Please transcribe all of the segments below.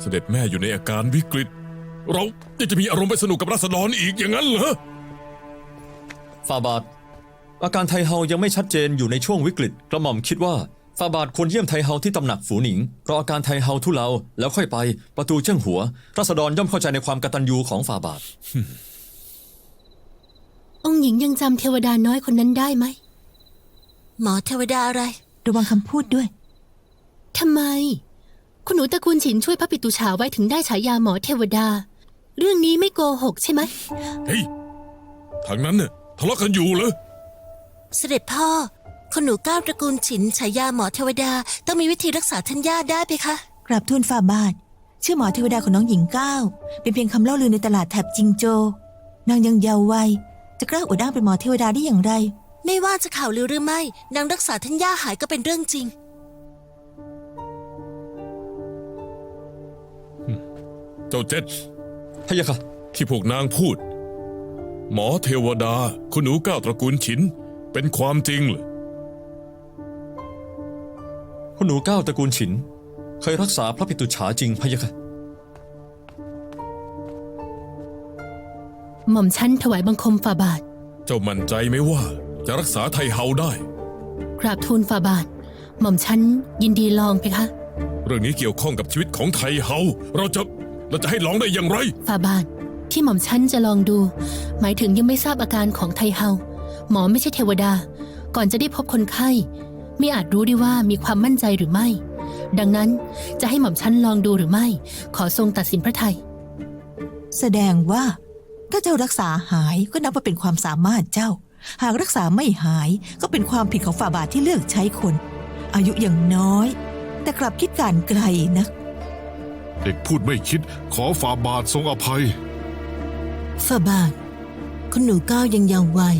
เสด็จแม่อยู่ในอาการวิกฤตเราจะมีอารมณ์ไปสนุกกับราษฎรอีกอย่างนั้นเหรอฝ่าบาทอาการไทเฮายังไม่ชัดเจนอยู่ในช่วงวิกฤตกระหม่อมคิดว่าฝ่าบาทควรเยี่ยมไทเฮาที่ตำหนักฝูหนิงรออาการไทเฮาทุเลาแล้วค่อยไปประตูเจิ้งหัวราษฎรย่อมเข้าใจในความกตัญญูของฝ่าบาท องค์หญิงยังจำเทวดาน้อยคนนั้นได้ไหมหมอเทวดาอะไรระวังคำพูดด้วยทำไมคุณหนูตระกูลฉินช่วยพระปิตุฉาไว้ถึงได้ฉายาหมอเทวดาเรื่องนี้ไม่โกหกใช่ไหมเฮ้ยทางนั้นเนี่ยทะเลาะกันอยู่เหรอเสด็จพ่อคุณหนูก้าวตระกูลฉินฉายาหมอเทวดาต้องมีวิธีรักษาท่านย่าได้ไหมคะกราบทูลฝ่าบาทชื่อหมอเทวดาของน้องหญิงก้าวเป็นเพียงคำเล่าลือในตลาดแถบจิงโจนางยังเยาว์วัยจะกล้าอวดอ้างเป็นหมอเทวดาได้อย่างไรไม่ว่าจะข่าวลือหรือไม่นางรักษาท่านย่าหายก็เป็นเรื่องจริงเจ้าเจ็ดพะยะค่ะที่พวกนางพูดหมอเทวดาคุณหนูก้าวตระกูลฉินเป็นความจริงเหรอคุณหนูก้าวตระกูลฉินเคยรักษาพระปิตุฉาจริงพะยะค่ะหม่อมชั้นถวายบังคมฝ่าบาทเจ้ามั่นใจไหมว่าจะรักษาไทเฮาได้กราบทูลฝ่าบาทหม่อมชั้นยินดีลองเพคะเรื่องนี้เกี่ยวข้องกับชีวิตของไทเฮาเราจะให้ลองได้อย่างไรฝ่าบาทที่หม่อมชั้นจะลองดูหมายถึงยังไม่ทราบอาการของไทเฮาหมอไม่ใช่เทวดาก่อนจะได้พบคนไข้ไม่อาจรู้ได้ว่ามีความมั่นใจหรือไม่ดังนั้นจะให้หม่อมชั้นลองดูหรือไม่ขอทรงตัดสินพระทัยแสดงว่าถ้าเจ้ารักษาหายก็นับว่าเป็นความสามารถเจ้าหากรักษาไม่หายก็เป็นความผิดของฝ่าบาทที่เลือกใช้คนอายุอย่างน้อยแต่กลับคิดการไกลนักเด็กพูดไม่คิดขอฝ่าบาททรงอภัยฝ่าบาทคุณหนูก้าวยังเยาว์วัย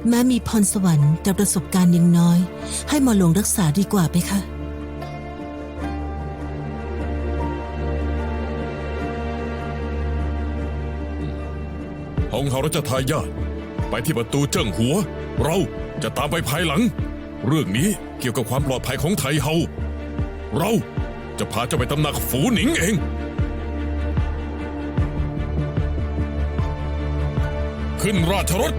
แม้มีพรสวรรค์แต่ประสบการณ์ยังน้อยให้หมอหลวงรักษาดีกว่าไหมคะหงเฮารัชทายาทไปที่ประตูเจิ้งหัวเราจะตามไปภายหลังเรื่องนี้เกี่ยวกับความปลอดภัยของไทเฮาเราจะพาเจ้าไปตำหนักฝูหนิงเองขึ้นราชรถ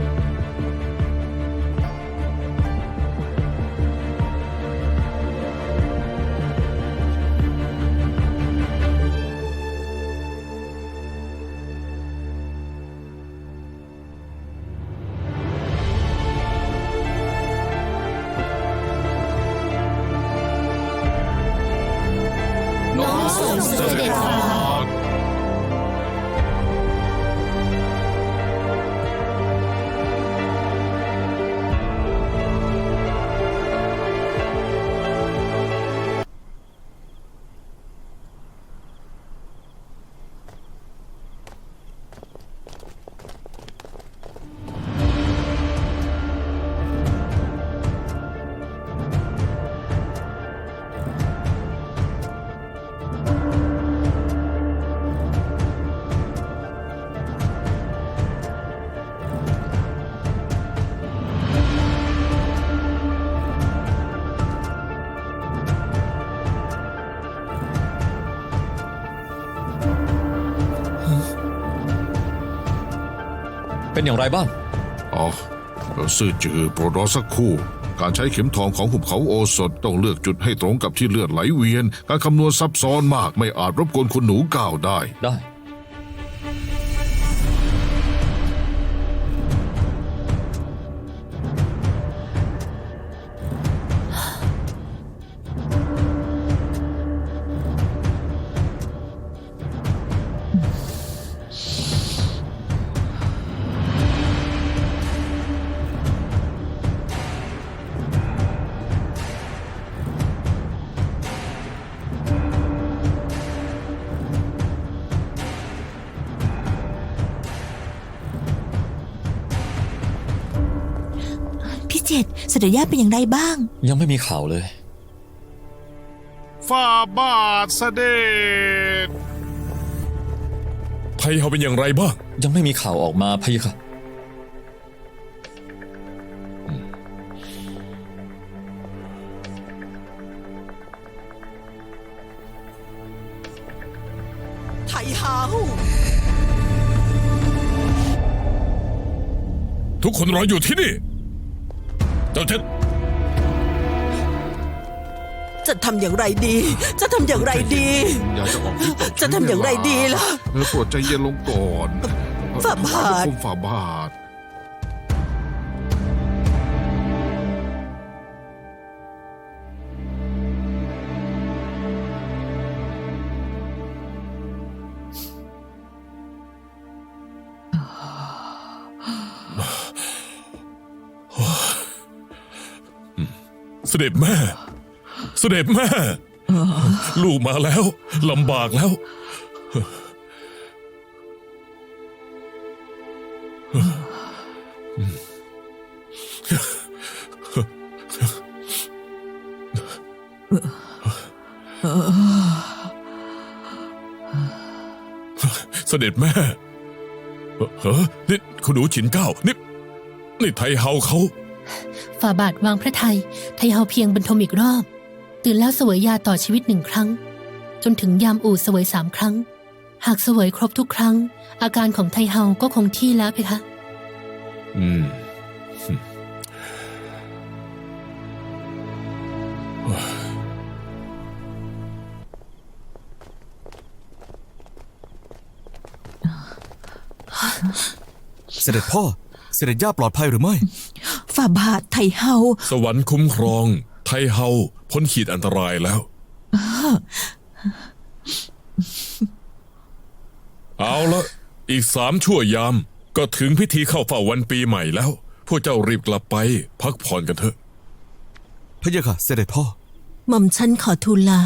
เป็นอย่างไรบ้างซื่อจือโปรดรอสักครู่การใช้เข็มทองของหุบเขาโอสถต้องเลือกจุดให้ตรงกับที่เลือดไหลเวียนการคำนวณซับซ้อนมากไม่อาจรบกวนคุณหนูก้าวได้พี่เจ็ดเสด็จย่าเป็นอย่างไรบ้างยังไม่มีข่าวเลยฝ่าบาทเสด็จไทเฮาเป็นอย่างไรบ้างยังไม่มีข่าวออกมาพะยะค่ะ ไทเฮา ทุกคนรออยู่ที่นี่ เจ้าเจ็ด จะทำอย่างไรดี จะทำอย่างไรดี อยากจะออกฤทธิ์ต้องใช้ จะทำอย่างไรดีล่ะ โปรดใจเย็นลงก่อน ฝ่าบาท คุมฝ่าบาท เสด็จแม่ เสด็จแม่ ลูกมาแล้วลำบากแล้ว เสด็จแม่เฮ้อนี่คุณหนูฉินเก้านี่ไทเฮาเขา ฝ่าบาทวางพระทัยไทเฮาเพียงบรรทมอีกรอบ ตื่นแล้วเสวยยาต่อชีวิต1 ครั้ง จนถึงยามอู่เสวย3 ครั้ง หากเสวยครบทุกครั้ง อาการของไทเฮาก็คงที่แล้วเพคะ อืม เสด็จพ่อ เสด็จย่าปลอดภัยหรือไม่ ฝ่าบาทไทเฮา สวรรค์คุ้มครอง ไทเฮาพ้นขีดอันตรายแล้ว เอาละอีก3 ชั่วยาม ก็ถึงพิธีเข้าเฝ้าวันปีใหม่แล้ว พวกเจ้ารีบกลับไปพักผ่อนกันเถอะ พระเยาค่ะ เสด็จพ่อ หม่อมฉันขอทูลลา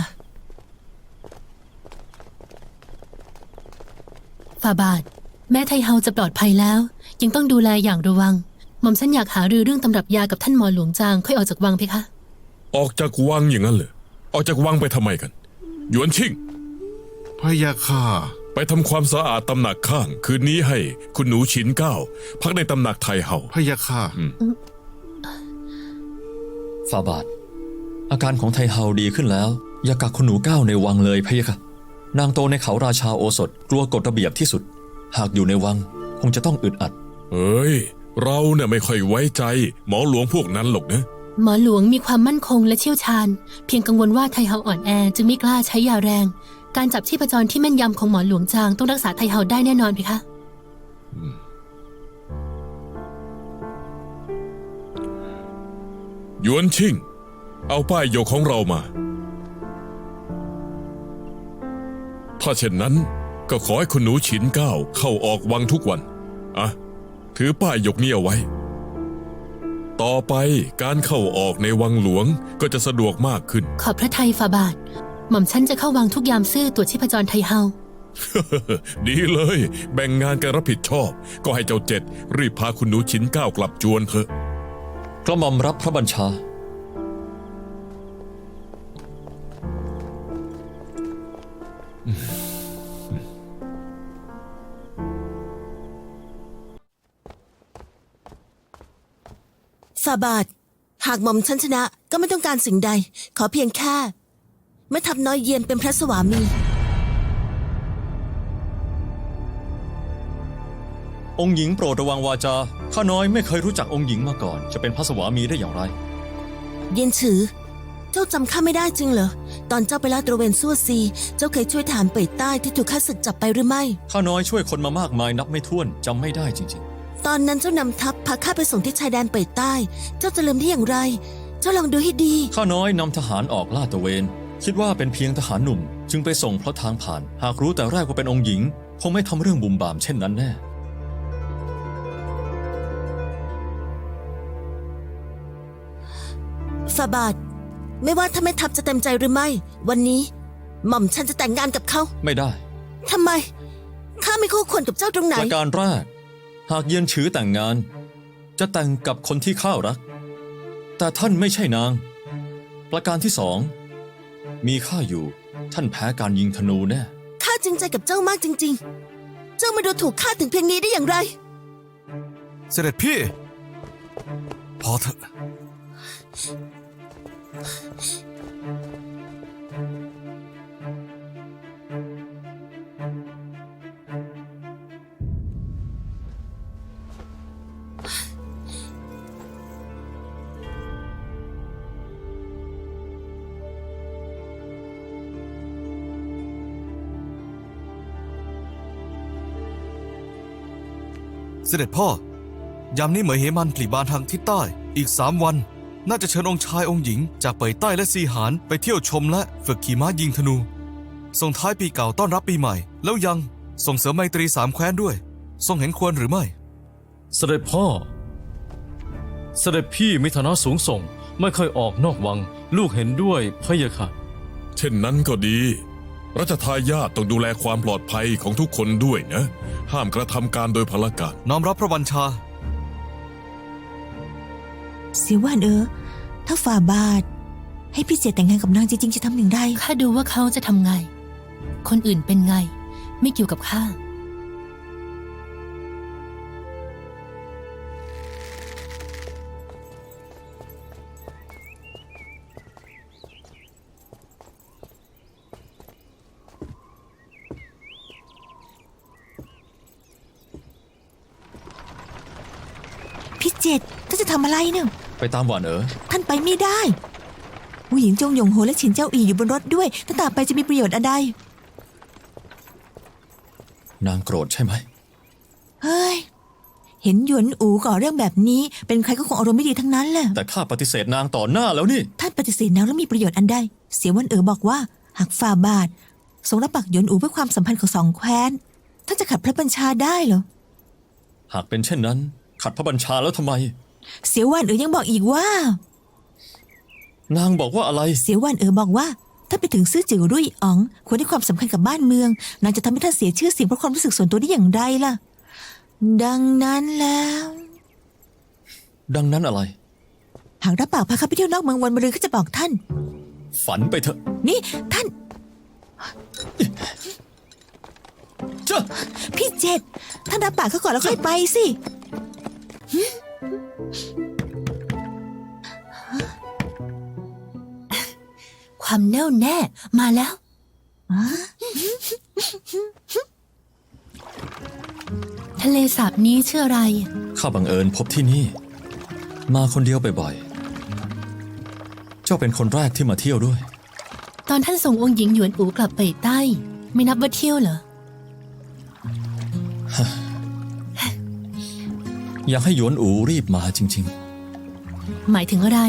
ฝ่าบาท แม่ไทเฮาจะปลอดภัยแล้ว ยังต้องดูแลอย่างระวัง หม่อมฉันอยากหารือเรื่องตำรับยากับท่านหมอหลวงจางค่อยออกจากวังเพคะ ออกจากวังอย่างนั้นเลยออกจากวังไปทำไมกัน หยวนชิ่ง พะยาค่ะ ไปทำความสะอาดตำหนักข้าง คืนนี้ให้คุณหนูฉินเก้าพักในตำหนักไทเฮา พะยาค่ะ ฝ่าบาท อาการของไทเฮาดีขึ้นแล้ว อย่ากักคุณหนูก้าวในวังเลยพะยะค่ะ นางโตในเขาราชาโอสถกลัวกฎระเบียบที่สุด หากอยู่ในวังคงจะต้องอึดอัด เอ้ย เราเนี่ยไม่ค่อยไว้ใจ หมอหลวงพวกนั้นหรอกนะ หมอหลวงมีความมั่นคงและเชี่ยวชาญ เพียงกังวลว่าไทเฮาอ่อนแอจึงไม่กล้าใช้ยาแรง การจับชีพจรที่แม่นยำของหมอหลวงจางต้องรักษาไทเฮาได้แน่นอนเพคะ หยวนชิ่ง เอาป้ายโยกของเรามา ถ้าเช่นนั้นก็ขอให้คุณหนูฉินเก้าเข้าออกวังทุกวัน อ่ะ ถือป้ายยกนี้เอาไว้ ต่อไปการเข้าออกในวังหลวงก็จะสะดวกมากขึ้น ขอบพระทัยฝ่าบาท หม่อมฉันจะเข้าวังทุกยามซื่อตรวจชีพจรไทเฮา ดีเลย แบ่งงานกันรับผิดชอบ ก็ให้เจ้าเจ็ดรีบพาคุณหนูฉินเก้ากลับจวนเถอะ กระหม่อมรับพระบัญชา ฝ่าบาท หากหม่อมฉันชนะก็ไม่ต้องการสิ่งใด ขอเพียงแค่แม่ทัพน้อยเยียนเป็นพระสวามี องค์หญิงโปรดระวังวาจา ข้าน้อยไม่เคยรู้จักองค์หญิงมาก่อน จะเป็นพระสวามีได้อย่างไร เยียนฉือ เจ้าจำข้าไม่ได้จริงเหรอ ตอนเจ้าไปลาดตระเวนซั่วซี เจ้าเคยช่วยทหารเป่ยใต้ที่ถูกข้าศึกจับไปหรือไม่ ข้าน้อยช่วยคนมามากมายนับไม่ถ้วนจำไม่ได้จริง ตอนนั้นเจ้านำทัพพาข้าไปส่งที่ชายแดนเป่ยใต้ เจ้าจะลืมได้อย่างไร เจ้าลองดูให้ดี ๆ ข้าน้อยนำทหารออกลาดตระเวน คิดว่าเป็นเพียงทหารหนุ่ม จึงไปส่งเพราะทางผ่าน หากรู้แต่แรกว่าเป็นองค์หญิง คงไม่ทำเรื่องบุ่มบ่ามเช่นนั้นแน่ ฝ่าบาท ไม่ว่าถ้าแม่ทัพจะเต็มใจหรือไม่ วันนี้ หม่อมฉันจะแต่งงานกับเขา ไม่ได้ ทำไม ข้าไม่คู่ควรกับเจ้าตรงไหน ประการแรก หากเยียนฉือแต่งงาน จะแต่งกับคนที่ข้ารัก แต่ท่านไม่ใช่นาง ประการที่ 2 มีข้าอยู่ ท่านแพ้การยิงธนูแน่ ข้าจริงใจกับเจ้ามากจริง ๆ เจ้ามาดูถูกข้าถึงเพียงนี้ได้อย่างไร เสด็จพี่ พอเถอะ เสด็จพ่อ ยามนี้เหมยเหมันผลิบานทางทิศใต้ อีก3 วัน น่าจะเชิญองค์ชายองค์หญิง จากเป่ยใต้และซีหานไปเที่ยวชมและฝึกขี่ม้ายิงธนู ส่งท้ายปีเก่าต้อนรับปีใหม่ แล้วยังส่งเสริมไมตรี3 แคว้นด้วย ทรงเห็นควรหรือไม่ เสด็จพ่อ เสด็จพี่มีฐานะสูงส่ง ไม่ค่อยออกนอกวัง ลูกเห็นด้วยพะยะค่ะ เช่นนั้นก็ดี รัชทายาทต้องดูแลความปลอดภัยของทุกคนด้วยนะ ห้ามกระทำการโดยพลการ น้อมรับพระบัญชา เสียว่านถ้าฝ่าบาท ให้พี่เจตแต่งงานกับนางจริงๆจะทำอย่างไร ข้าดูว่าเขาจะทำไง คนอื่นเป็นไง ไม่เกี่ยวกับข้า พี่เจตท่านจะทำอะไรเนี่ย ไปตามหวานท่านไปไม่ได้ผู้หญิงจงหยงโฮและฉินเจ้าอีอยู่บนรถด้วยถ้าตามไปจะมีประโยชน์อะไร นางโกรธใช่ไหม เฮ้ย เห็นหยวนอูก่อเรื่องแบบนี้ เป็นใครก็คงอารมณ์ไม่ดีทั้งนั้นแหละ แต่ข้าปฏิเสธนางต่อหน้าแล้วนี่ ท่านปฏิเสธนางแล้วมีประโยชน์อันใด เสียวันบอกว่า หากฝ่าบาททรงรับปากหยวนอูเพื่อความสัมพันธ์ของ2 แคว้นท่านจะขัดพระบัญชาได้เหรอ หากเป็นเช่นนั้น ขัดพระบัญชาแล้วทำไม เสียวันยังบอกอีกว่า นางบอกว่าอะไร เสียวันบอกว่า ถ้าไปถึงซื่อจือรุ่ยอ๋องควรให้ความสำคัญกับบ้านเมืองนางจะทำให้ท่านเสียชื่อเสียงเพราะความรู้สึกส่วนตัวได้อย่างไรล่ะ ดังนั้นแล้ว ดังนั้นอะไร หากรับปากพาข้าไปเที่ยวนอกเมืองวันมะรืนก็จะบอกท่าน ฝันไปเถอะ นี่ท่าน เจ้า พี่เจตท่านรับปากเขาก่อนแล้วค่อยไปสิความแน่วแน่มาแล้ว ทะเลสาบนี้ชื่ออะไร ข้าบังเอิญพบที่นี่ มาคนเดียวบ่อยๆ เจ้าเป็นคนแรกที่มาเที่ยวด้วย ตอนท่านส่งองค์หญิงหยวนอูกลับไปใต้ ไม่นับว่าเที่ยวเหรอ อยากให้หยวนอูรีบมาจริง หมายถึงอะไร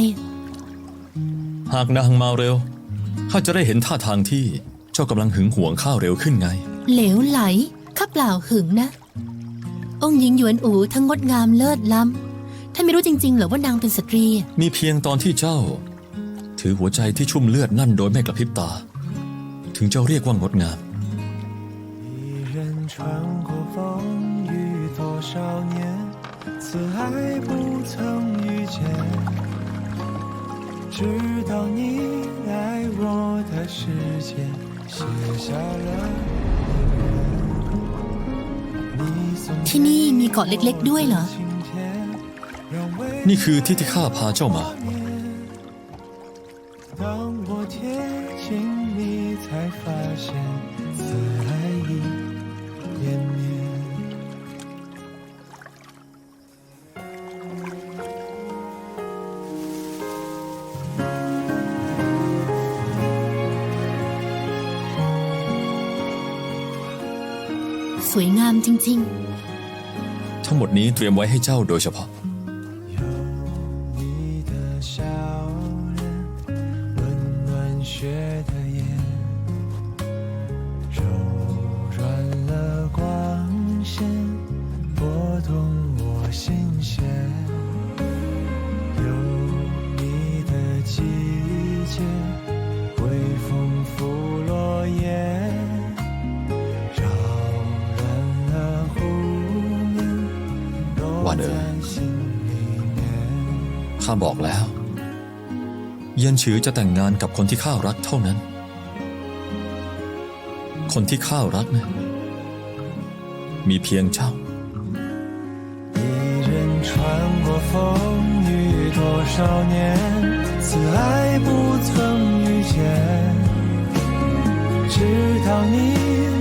ๆ หากนางมาเร็ว ข้าจะได้เห็นท่าทางที่เจ้ากำลังหึงหวงข้าเร็วขึ้นไง เหลวไหลข้าเปล่าหึงนะ องค์หญิงหยวนอูทั้งงดงามเลิศล้ำท่านไม่รู้จริงๆเหรอว่านางเป็นสตรี มีเพียงตอนที่เจ้า ถือหัวใจที่ชุ่มเลือดนั่นโดยไม่กระพริบตา ถึงเจ้าเรียกว่างดงาม 一人穿过风雨多少年，此爱不曾遇见，直到你来我的世界，写下了永远。你送 ที่นี่มีเกาะเล็กๆด้วยเหรอ 晴天，让未 นี่คือที่ที่ข้าพาเจ้ามา 当我贴近你，才发现此爱已湮灭。สวยงามจริง ทั้งหมดนี้เตรียมไว้ให้เจ้าโดยเฉพาะ 有你的笑脸，温暖雪的眼，柔软了光线，拨动我心弦。有你的季节，微风拂落叶，扰乱了湖面，都在心里面。 ข้าบอกแล้ว เย็นฉือจะแต่งงานกับคนที่ข้ารักเท่านั้น คนที่ข้ารักนะมีเพียงเจ้า 一人穿过风雨多少年，此爱不曾遇见，直到你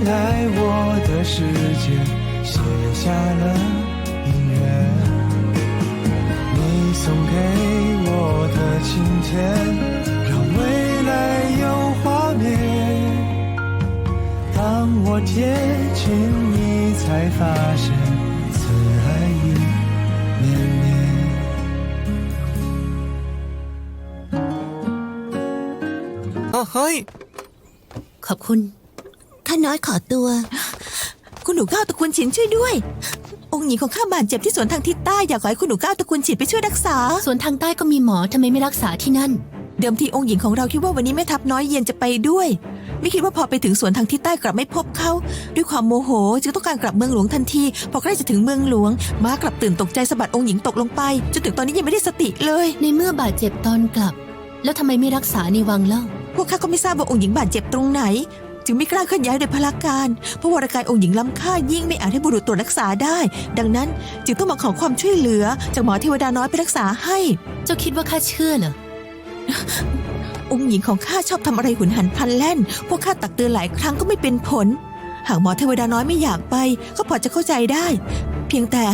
来我的世界，写下了音乐。你送给我的晴天，让未来有画面。当我贴近你，才发现此爱已เฮ้ย ขอบคุณ ข้าน้อยขอตัว คุณหนูก้าวตระกูลฉินช่วยด้วย องค์หญิงของข้าบาดเจ็บที่สวนทางทิศใต้อยากขอให้คุณหนูก้าวตระกูลฉินไปช่วยรักษา ส่วนทางใต้ก็มีหมอทำไมไม่รักษาที่นั่น เดิมทีองค์หญิงของเราคิดว่าวันนี้แม่ทัพน้อยเย็นจะไปด้วย ไม่คิดว่าพอไปถึงสวนทางทิศใต้กลับไม่พบเขาด้วยความโมโหจึงต้องการกลับเมืองหลวงทันทีพอใกล้จะถึงเมืองหลวงม้ากลับตื่นตกใจสะบัดองค์หญิงตกลงไปจนถึงตอนนี้ยังไม่ได้สติเลย ในเมื่อบาดเจ็บตอนกลับ แล้วทำไมไม่รักษาในวังเล่า พวกข้าก็ไม่ทราบว่าองค์หญิงบาดเจ็บตรงไหน จึงไม่กล้าเคลื่อนย้ายโดยพลาการเพราะวรกายองค์หญิงล้ำค่ายิ่งไม่อาจให้บุรุษตรวจรักษาได้ ดังนั้นจึงต้องมาขอความช่วยเหลือจากหมอเทวดาน้อยไปรักษาให้ เจ้าคิดว่าข้าเชื่อเหรอ องค์หญิงของข้าชอบทำอะไรหุนหันพลันแล่น พวกข้าตักเตือนหลายครั้งก็ไม่เป็นผล หากหมอเทวดาน้อยไม่อยากไป ก็พอจะเข้าใจได้ เพียงแต่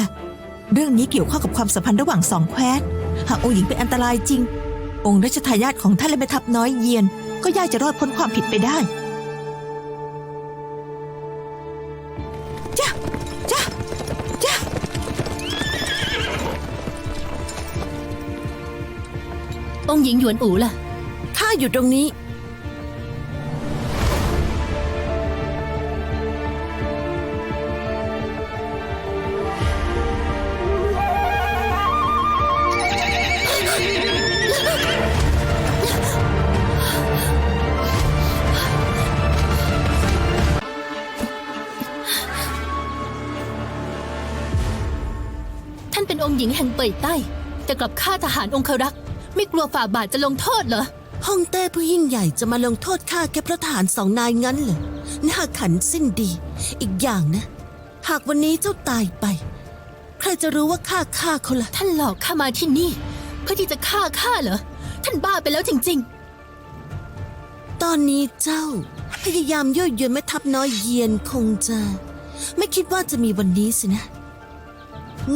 เรื่องนี้เกี่ยวข้องกับความสัมพันธ์ระหว่างสองแคว้น หากองค์หญิงเป็นอันตรายจริง องค์รัชทายาทของท่านและแม่ทัพน้อยเยียน ก็ยากจะรอดพ้นความผิดไปได้จ้ะจ้ะจ้ะ องค์หญิงหยวนอูล่ะ ข้าอยู่ตรงนี้ ท่านเป็นองค์หญิงแห่งเป่ยใต้ แต่กลับฆ่าทหารองครักษ์ ไม่กลัวฝ่าบาทจะลงโทษเหรอ ฮ่องเต้ผู้ยิ่งใหญ่จะมาลงโทษข้าแค่เพราะทหารสองนายงั้นเหรอน่าขันสิ้นดี อีกอย่างนะ หากวันนี้เจ้าตายไป ใครจะรู้ว่าข้าฆ่าเขาล่ะ ท่านหลอกข้ามาที่นี่ เพื่อที่จะฆ่าข้าเหรอ ท่านบ้าไปแล้วจริง ตอนนี้เจ้าพยายามยั่วยวนแม่ทัพน้อยเยียนคงจะ ไม่คิดว่าจะมีวันนี้สินะ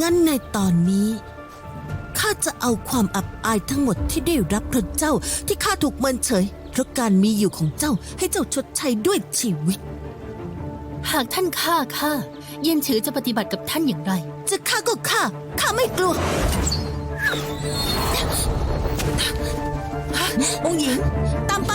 งั้นในตอนนี้ข้าจะเอาความอับอายทั้งหมดที่ได้รับเพราะเจ้าที่ข้าถูกเมินเฉยเพราะการมีอยู่ของเจ้าให้เจ้าชดใช้ด้วยชีวิต ๆ หากท่านฆ่าข้า เยี่ยนฉือจะปฏิบัติกับท่านอย่างไร จะฆ่าก็ฆ่าข้าไม่กลัว องค์หญิง ตามไป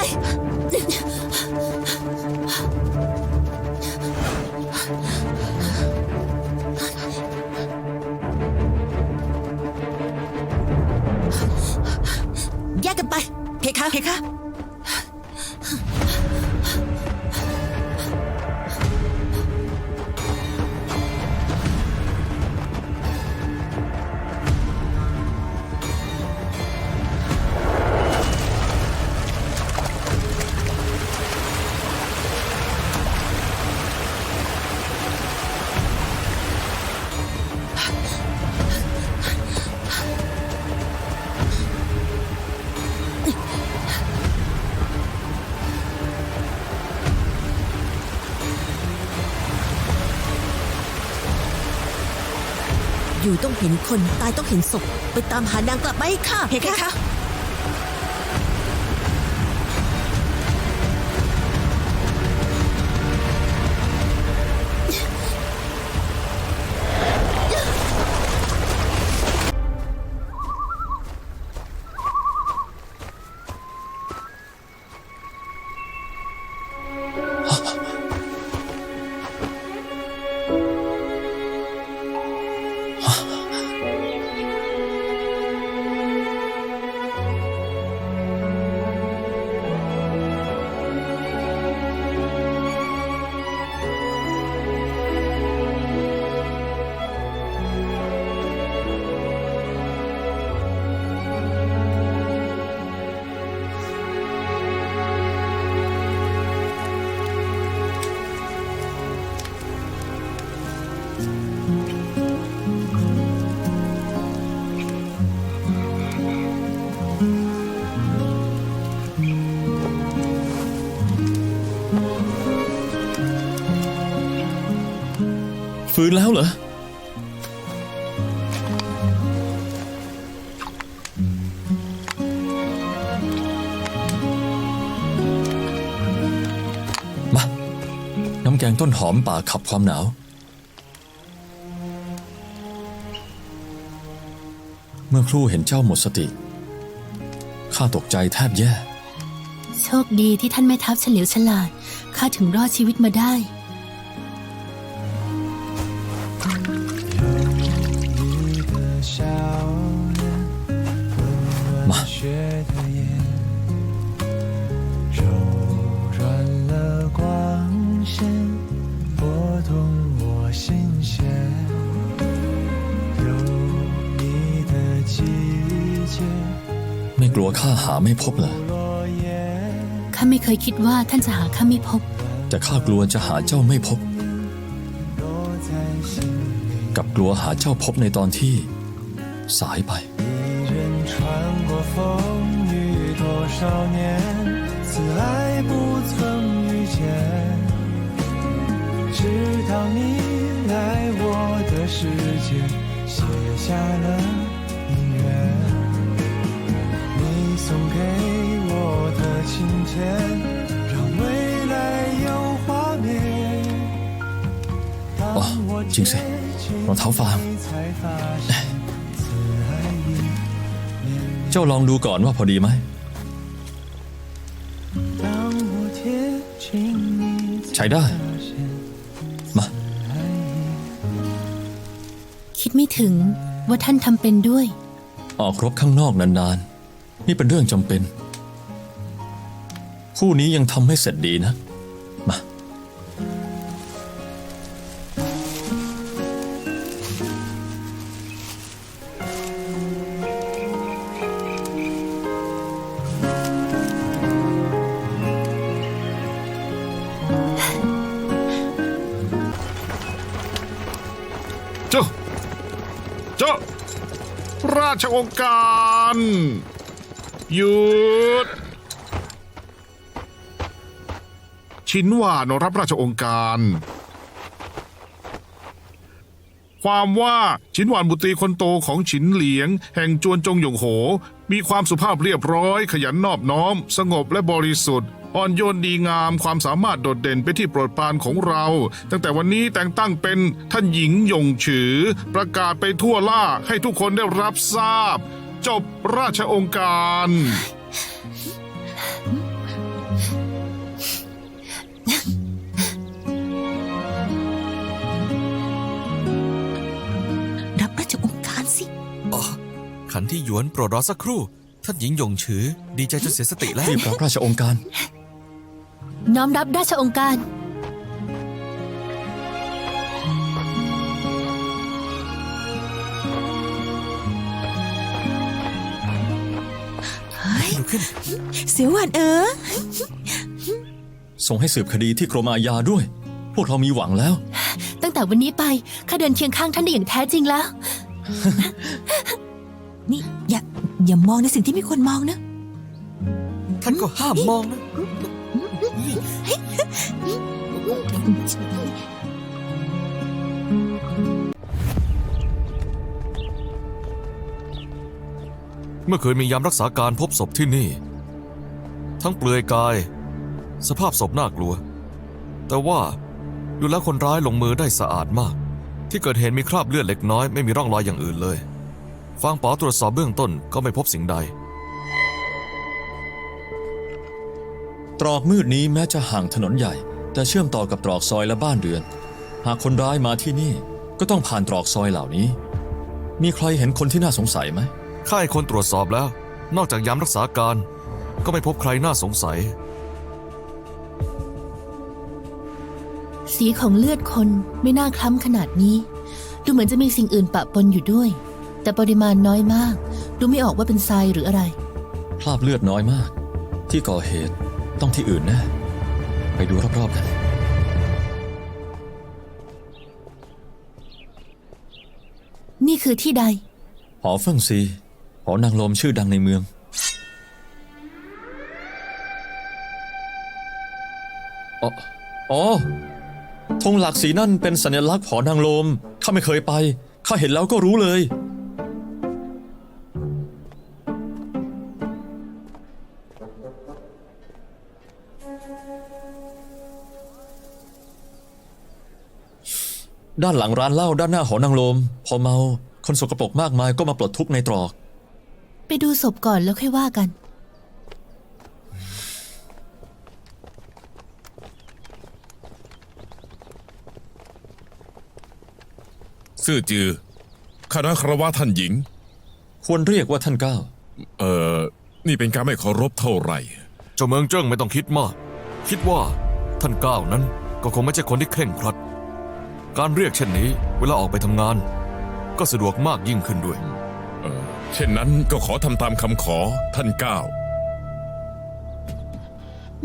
แยกกันไป เพคะเพคะ อยู่ต้องเห็นคนตายต้องเห็นศพไปตามหานางกลับมาให้ข้า เพคะ ฟื้นแล้วเหรอ มา น้ำแกงต้นหอมป่าขับความหนาว เมื่อครู่เห็นเจ้าหมดสติ ข้าตกใจแทบแย่ โชคดีที่ท่านแม่ทัพเฉลียวฉลาดข้าถึงรอดชีวิตมาได้ 你的笑脸，温暖雪的眼，柔软了光线，拨动我心弦。有你的季节， ไม่กลัวข้าหาไม่พบเหรอ 落叶。 ข้าไม่เคยคิดว่าท่านจะหาข้าไม่พบ แต่ข้ากลัวจะหาเจ้าไม่พบ 落在心里， กับกลัวหาเจ้าพบในตอนที่สายไป 一人穿过风雨多少年，此爱不曾遇见。直到你来我的世界，写下了音乐。你送给我的情节，让未来有画面。当我จริงสิรองเท้าฟาง 才发现，此爱已绵绵。 เจ้าลองดูก่อนว่าพอดีไหม 当我贴近你， ใช้ได้ มา คิดไม่ถึงว่าท่านทำเป็นด้วย ออกรบข้างนอกนานๆ นี่เป็นเรื่องจำเป็น คู่นี้ยังทำให้เสร็จดีนะ มา เจ้า ราชองค์การหยุด ชินหว่านรับราชองค์การ ความว่าชินหวานบุตรีคนโตของฉินเหลียง แห่งจวนจงหยงโห มีความสุภาพเรียบร้อยขยันนอบน้อม สงบและบริสุทธิ์อ่อนโยนดีงามความสามารถโดดเด่นเป็นที่โปรดปรานของเรา ตั้งแต่วันนี้แต่งตั้งเป็นท่านหญิงหยงฉือ ประกาศไปทั่วล่าให้ทุกคนได้รับทราบ จบราชองค์การ รับราชองค์การสิ อ๋อ ขันที่หยวนโปรดรอสักครู่ ท่านหญิงหยงฉือ ดีใจจนเสียสติแล้ว รีบรับราชองค์การ น้อมรับราชองค์การ ลุกขึ้น เสียวหวานส่งให้สืบคดีที่กรมอาญาด้วย พวกเรามีหวังแล้ว ตั้งแต่วันนี้ไปข้าเดินเคียงข้างท่านได้อย่างแท้จริงแล้ว นี่อย่ามองในสิ่งที่ไม่ควรมองนะ ท่านก็ห้ามมองนะ เมื่อเคยมียามรักษาการพบศพที่นี่ ทั้งเปลือยกาย สภาพศพน่ากลัว แต่ว่าดูแล้วคนร้ายลงมือได้สะอาดมาก ที่เกิดเหตุมีคราบเลือดเล็กน้อยไม่มีร่องรอยอย่างอื่นเลยฟางป๋อตรวจสอบเบื้องต้นก็ไม่พบสิ่งใด ตรอกมืดนี้แม้จะห่างถนนใหญ่ แต่เชื่อมต่อกับตรอกซอยและบ้านเรือน หากคนร้ายมาที่นี่ก็ต้องผ่านตรอกซอยเหล่านี้ มีใครเห็นคนที่น่าสงสัยไหม ข้าให้คนตรวจสอบแล้ว นอกจากยามรักษาการ ก็ไม่พบใครน่าสงสัย สีของเลือดคนไม่น่าคล้ำขนาดนี้ ดูเหมือนจะมีสิ่งอื่นปะปนอยู่ด้วย แต่ปริมาณน้อยมาก ดูไม่ออกว่าเป็นทรายหรืออะไร คราบเลือดน้อยมาก ที่ก่อเหตุต้องที่อื่นแน่ไปดูรอบๆกัน นี่คือที่ใด หอเฟิ่งซีหอนางลมชื่อดังในเมือง อ๋อธงหลักสีนั่นเป็นสัญลักษณ์หอนางลมข้าไม่เคยไปข้าเห็นแล้วก็รู้เลย ด้านหลังร้านเหล้าด้านหน้าหอนางลม พอเมาคนสกปรกมากมายก็มาปลดทุกข์ในตรอก ไปดูศพก่อนแล้วค่อยว่ากัน ซื่อจือข้าน้อยคารวะท่านหญิง ควรเรียกว่าท่านเก้า นี่เป็นการไม่เคารพเท่าไหร่ เจ้าเมืองเจิ้งไม่ต้องคิดมาก คิดว่าท่านก้าวนั้นก็คงไม่ใช่คนที่เคร่งครัด การเรียกเช่นนี้เวลาออกไปทำงาน ก็สะดวกมากยิ่งขึ้นด้วย เช่นนั้นก็ขอทำตามคำขอท่านก้าว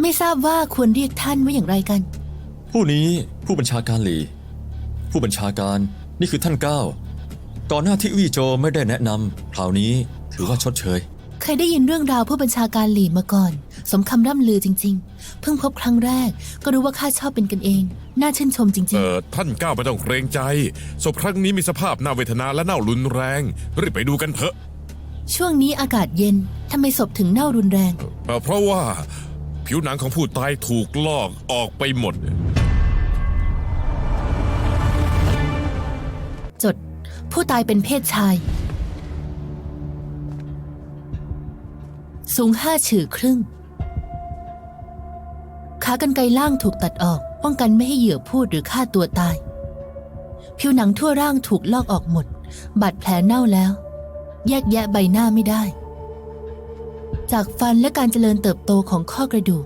ไม่ทราบว่าควรเรียกท่านว่าอย่างไรกัน ผู้นี้ผู้บัญชาการหลี ผู้บัญชาการนี่คือท่านเก้าก่อนหน้าที่วี่โจไม่ได้แนะนำคราวนี้ถือว่าชดเชย เคยได้ยินเรื่องราวผู้บัญชาการหลี่มาก่อน สมคำร่ำลือจริง ๆ เพิ่งพบครั้งแรกก็รู้ว่าข้าชอบเป็นกันเอง น่าชื่นชมจริง ท่านก้าวไม่ต้องเกรงใจศพครั้งนี้มีสภาพน่าเวทนาและน่ารุนแรงรีบไปดูกันเถอะ ๆ ช่วงนี้อากาศเย็นทำไมศพถึงเน่ารุนแรง เพราะว่าผิวหนังของผู้ตายถูกลอกออกไปหมด จด ผู้ตายเป็นเพศชาย สูง5 ฉื่อครึ่ง ขากรรไกรล่างถูกตัดออก ป้องกันไม่ให้เหยื่อพูดหรือฆ่าตัวตาย ผิวหนังทั่วร่างถูกลอกออกหมด บาดแผลเน่าแล้ว แยกแยะใบหน้าไม่ได้ จากฟันและการเจริญเติบโตของข้อกระดูก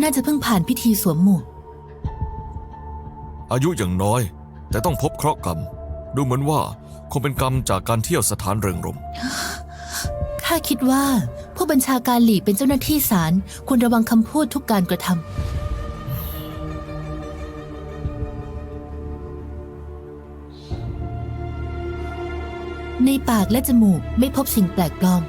น่าจะเพิ่งผ่านพิธีสวมหมวก อายุอย่างน้อย แต่ต้องพบเคราะห์กรรม ดูเหมือนว่าคงเป็นกรรมจากการเที่ยวสถานเริงรมย์ ข้าคิดว่าผู้บัญชาการหลี่เป็นเจ้าหน้าที่ศาลควรระวังคำพูดทุกการกระทำในปากและจมูกไม่พบสิ่งแปลกปลอม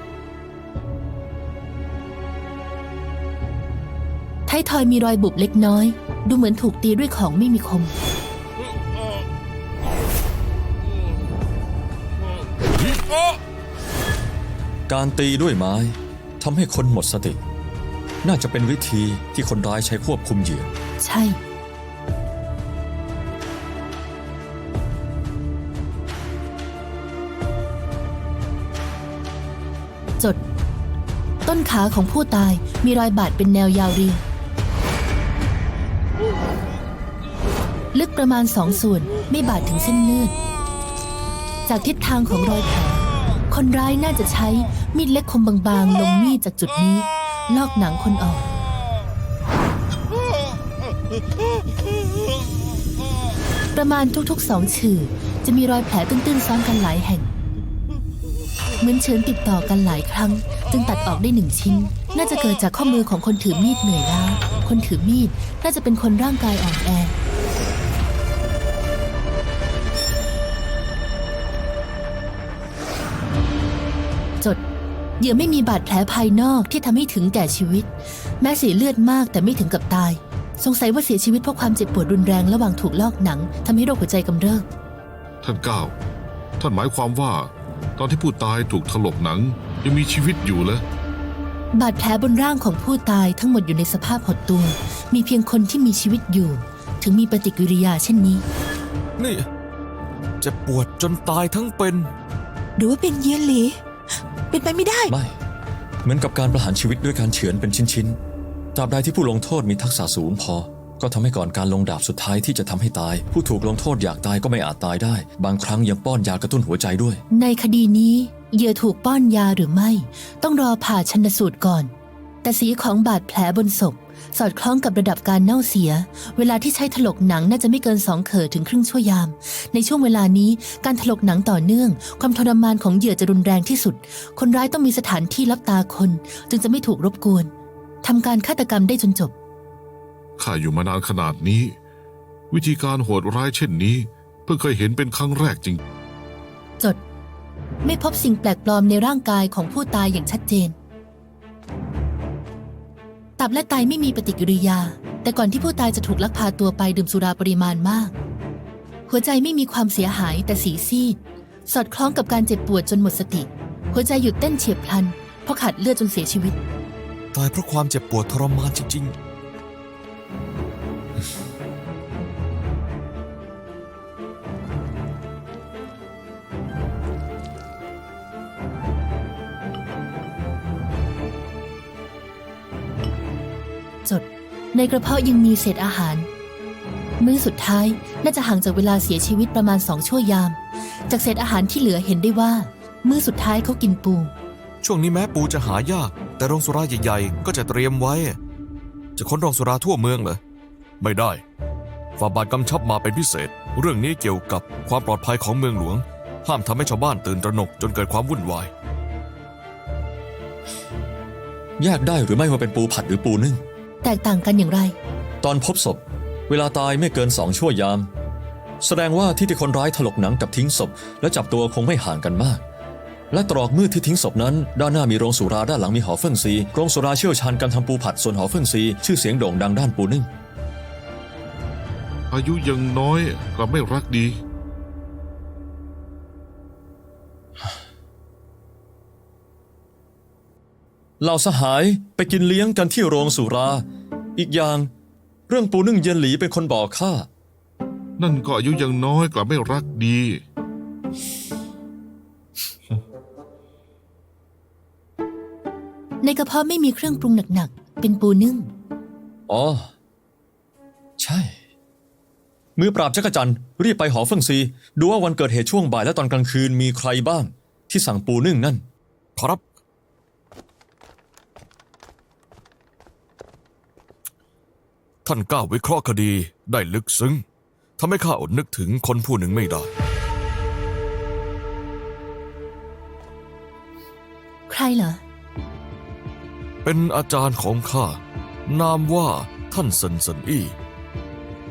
ท้ายทอยมีรอยบุบเล็กน้อย ดูเหมือนถูกตีด้วยของไม่มีคม การตีด้วยไม้ทำให้คนหมดสติ น่าจะเป็นวิธีที่คนร้ายใช้ควบคุมเหยื่อ ใช่ จด ต้นขาของผู้ตายมีรอยบาดเป็นแนวยาวเรียวลึกประมาณ2 ส่วนไม่บาดถึงเส้นเลือด จากทิศทางของรอยแผลคนร้ายน่าจะใช้มีดเล็กคมบางๆลงมีดจากจุดนี้ ลอกหนังคนออก ประมาณทุกๆ2 ฉื่อจะมีรอยแผลตื้นๆซ้อนกันหลายแห่ง เหมือนเฉือนติดต่อกันหลายครั้ง จึงตัดออกได้1 ชิ้น น่าจะเกิดจากข้อมือของคนถือมีดเหนื่อยล้าคนถือมีดน่าจะเป็นคนร่างกายอ่อนแอ จด เหยื่อไม่มีบาดแผลภายนอกที่ทำให้ถึงแก่ชีวิต แม้เสียเลือดมากแต่ไม่ถึงกับตาย สงสัยว่าเสียชีวิตเพราะความเจ็บปวดรุนแรงระหว่างถูกลอกหนังทำให้โรคหัวใจกำเริบ ท่านก้าวท่านหมายความว่า ตอนที่ผู้ตายถูกถลกหนังยังมีชีวิตอยู่เหรอ บาดแผลบนร่างของผู้ตายทั้งหมดอยู่ในสภาพหดตัว มีเพียงคนที่มีชีวิตอยู่ ถึงมีปฏิกิริยาเช่นนี้ นี่เจะปวดจนตายทั้งเป็น หรือว่าเป็นเยียนหลี เป็นไปไม่ได้ ไม่ เหมือนกับการประหารชีวิตด้วยการเฉือนเป็นชิ้นๆ ตราบใดที่ผู้ลงโทษมีทักษะสูงพอ ก็ทำให้ก่อนการลงดาบสุดท้ายที่จะทำให้ตาย ผู้ถูกลงโทษอยากตายก็ไม่อาจตายได้ บางครั้งยังป้อนยากระตุ้นหัวใจด้วย ในคดีนี้เหยื่อถูกป้อนยาหรือไม่ ต้องรอผ่าชันสูตรก่อน แต่สีของบาดแผลบนศพ สอดคล้องกับระดับการเน่าเสีย เวลาที่ใช้ถลกหนังน่าจะไม่เกิน2 เขตถึงครึ่งชั่วยาม ในช่วงเวลานี้การถลกหนังต่อเนื่อง ความทรมานของเหยื่อจะรุนแรงที่สุด คนร้ายต้องมีสถานที่รับตาคน จึงจะไม่ถูกรบกวนทำการฆาตกรรมได้จนจบ ข้าอยู่มานานขนาดนี้ วิธีการโหดร้ายเช่นนี้ เพิ่งเคยเห็นเป็นครั้งแรกจริง จด ไม่พบสิ่งแปลกปลอมในร่างกายของผู้ตายอย่างชัดเจน ตับและไตไม่มีปฏิกิริยา แต่ก่อนที่ผู้ตายจะถูกลักพาตัวไปดื่มสุราปริมาณมาก หัวใจไม่มีความเสียหายแต่สีซีด สอดคล้องกับการเจ็บปวดจนหมดสติ หัวใจหยุดเต้นเฉียบพลันเพราะขาดเลือดจนเสียชีวิต ตายเพราะความเจ็บปวดทรมานจริง จด ในกระเพาะยังมีเศษอาหาร มื้อสุดท้ายน่าจะห่างจากเวลาเสียชีวิตประมาณ2 ชั่วยาม จากเศษอาหารที่เหลือเห็นได้ว่า มื้อสุดท้ายเขากินปู ช่วงนี้แม้ปูจะหายาก แต่โรงสุราใหญ่ๆก็จะเตรียมไว้ จะค้นโรงสุราทั่วเมืองเหรอไม่ได้ฝ่าบาทกำชับมาเป็นพิเศษ เรื่องนี้เกี่ยวกับความปลอดภัยของเมืองหลวง ห้ามทำให้ชาวบ้านตื่นตระหนกจนเกิดความวุ่นวาย แยกได้หรือไม่ว่าเป็นปูผัดหรือปูนึ่ง แตกต่างกันอย่างไร ตอนพบศพ เวลาตายไม่เกิน2 ชั่วยาม แสดงว่าที่คนร้ายถลกหนังกับทิ้งศพ และจับตัวคงไม่ห่างกันมาก และตรอกมืดที่ทิ้งศพนั้นด้านหน้ามีโรงสุราด้านหลังมีหอเฟิ่งซีโรงสุราเชี่ยวชาญการทำปูผัดส่วนหอเฟิ่งซีชื่อเสียงโด่งดังด้านปูนึ่ง อายุยังน้อยกลับไม่รักดี เหล่าสหายไปกินเลี้ยงกันที่โรงสุรา อีกอย่างเรื่องปูนึ่งเย็นหลีเป็นคนบอกข้า นั่นก็อายุยังน้อยกลับไม่รักดี ในกระเพาะไม่มีเครื่องปรุงหนักๆ เป็นปูนึ่ง อ๋อ ใช่ มือปราบจักรจันทร์รีบไปหอเฟิ่งซีดูว่าวันเกิดเหตุช่วงบ่ายและตอนกลางคืนมีใครบ้าง ที่สั่งปูนึ่งนั่น ครับ ท่านก้าววิเคราะห์คดีได้ลึกซึ้งทำให้ข้าอดนึกถึงคนผู้หนึ่งไม่ได้ ใครเหรอ เป็นอาจารย์ของข้า นามว่าท่านเซินเซินอี้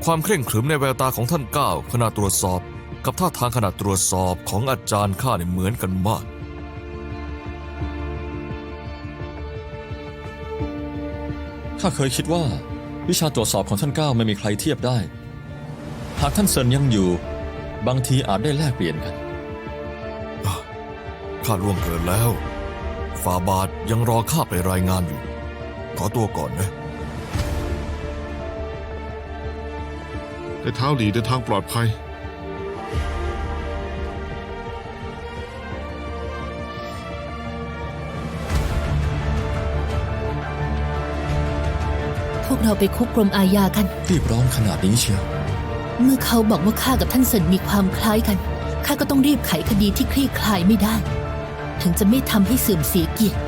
ความเคร่งขรึมในแววตาของท่านก้าวขณะตรวจสอบ กับท่าทางขณะตรวจสอบของอาจารย์ข้าเนี่ยเหมือนกันมาก ข้าเคยคิดว่าวิชาตรวจสอบของท่านก้าวไม่มีใครเทียบได้ หากท่านเซินยังอยู่ บางทีอาจได้แลกเปลี่ยนกัน ข้าล่วงเกินแล้วฝ่าบาทยังรอข้าไปรายงานอยู่ ขอตัวก่อนนะ แต่เท้าหลีเดินทางปลอดภัย พวกเราไปคุกกรมอาญากัน รีบร้อนขนาดนี้เชียว เมื่อเขาบอกว่าข้ากับท่านเซินมีความคล้ายกัน ข้าก็ต้องรีบไขคดีที่คลี่คลายไม่ได้ ถึงจะไม่ทำให้เสื่อมเสียเกียรติ